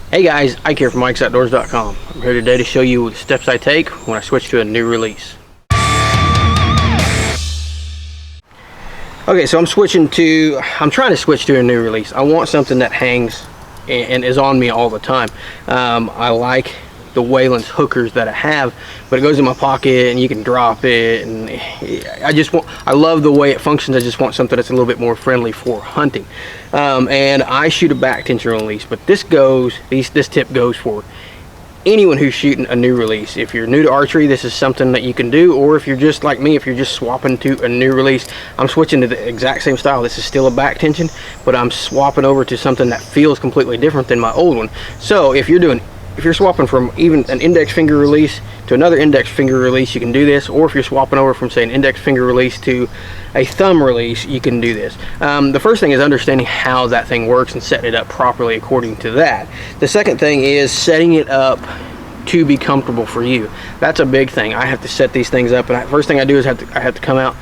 Hey guys, Ike here from IkesOutdoors.com. I'm here today to show you the steps I take when I switch to a new release. Okay, so I'm trying to switch to a new release. I want something that hangs and is on me all the time. I like the Wayland's hookers that I have, but it goes in my pocket and you can drop it, and I love the way it functions. I just want something that's a little bit more friendly for hunting. And I shoot a back tension release, but this tip goes for anyone who's shooting a new release. If you're new to archery, this is something that you can do, or if you're just like me, if you're just swapping to a new release. I'm switching to the exact same style. This is still a back tension, but I'm swapping over to something that feels completely different than my old one. So if you're swapping from even an index finger release to another index finger release, you can do this. Or if you're swapping over from, say, an index finger release to a thumb release, you can do this. The first thing is understanding how that thing works and setting it up properly according to that. The second thing is setting it up to be comfortable for you. That's a big thing. I have to set these things up, and first thing I do is I have to come out,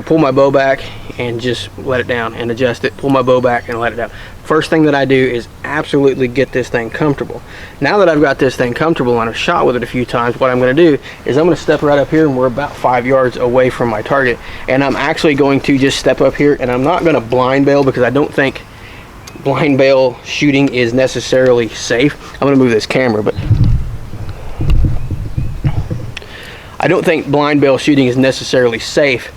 pull my bow back and just let it down and adjust it, pull my bow back and let it down. First thing that I do is absolutely get this thing comfortable. Now that I've got this thing comfortable and I've shot with it a few times, what I'm going to do is I'm going to step right up here, and we're about 5 yards away from my target, and I'm actually going to just step up here, and I'm not going to blind bail because I don't think blind bail shooting is necessarily safe. I'm going to move this camera, but I don't think blind bail shooting is necessarily safe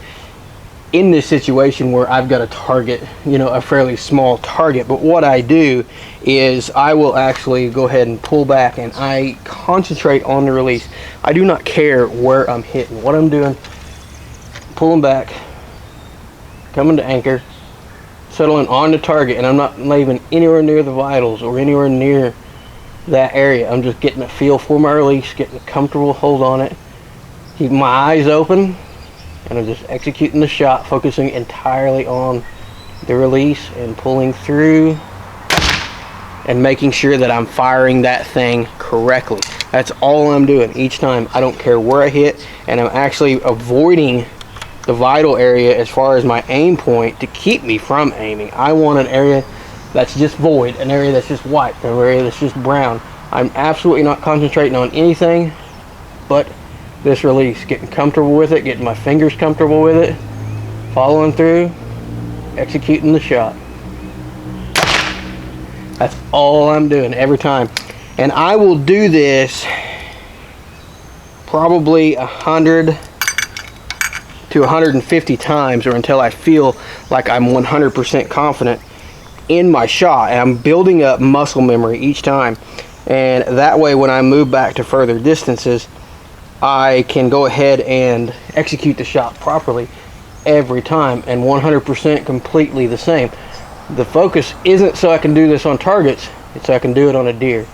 in this situation where I've got a target, a fairly small target. But what I do is I will actually go ahead and pull back, and I concentrate on the release. I do not care where I'm hitting. What I'm doing, pulling back, coming to anchor, settling on the target, and I'm not leaving anywhere near the vitals or anywhere near that area. I'm just getting a feel for my release, getting a comfortable hold on it, keep my eyes open, and I'm just executing the shot, focusing entirely on the release and pulling through and making sure that I'm firing that thing correctly. That's all I'm doing each time. I don't care where I hit, and I'm actually avoiding the vital area as far as my aim point to keep me from aiming. I want an area that's just void, an area that's just white, an area that's just brown. I'm absolutely not concentrating on anything but this release, getting comfortable with it, getting my fingers comfortable with it, following through, executing the shot. That's all I'm doing every time. And I will do this probably 100 to 150 times, or until I feel like I'm 100% confident in my shot, and I'm building up muscle memory each time. And that way, when I move back to further distances, I can go ahead and execute the shot properly every time, and 100% completely the same. The focus isn't so I can do this on targets, it's so I can do it on a deer.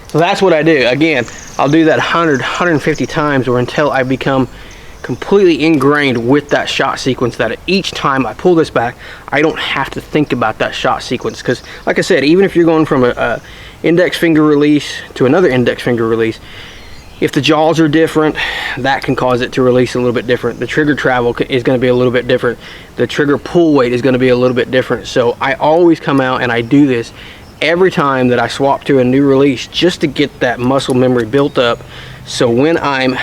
So that's what I do. Again, I'll do that 100, 150 times, or until I become completely ingrained with that shot sequence, that each time I pull this back, I don't have to think about that shot sequence. Because like I said, even if you're going from a index finger release to another index finger release, if the jaws are different, that can cause it to release a little bit different. The trigger travel is going to be a little bit different. The trigger pull weight is going to be a little bit different. So I always come out and I do this every time that I swap to a new release, just to get that muscle memory built up. So when I'm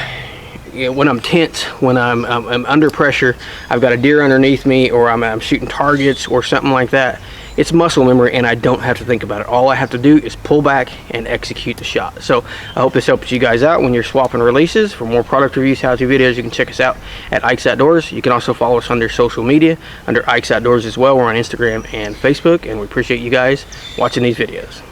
tense, when I'm under pressure, I've got a deer underneath me, or I'm shooting targets or something like that, it's muscle memory, and I don't have to think about it. All I have to do is pull back and execute the shot. So I hope this helps you guys out when you're swapping releases. For more product reviews, how-to videos, you can check us out at Ike's Outdoors. You can also follow us under social media under Ike's Outdoors as well. We're on Instagram and Facebook, and we appreciate you guys watching these videos.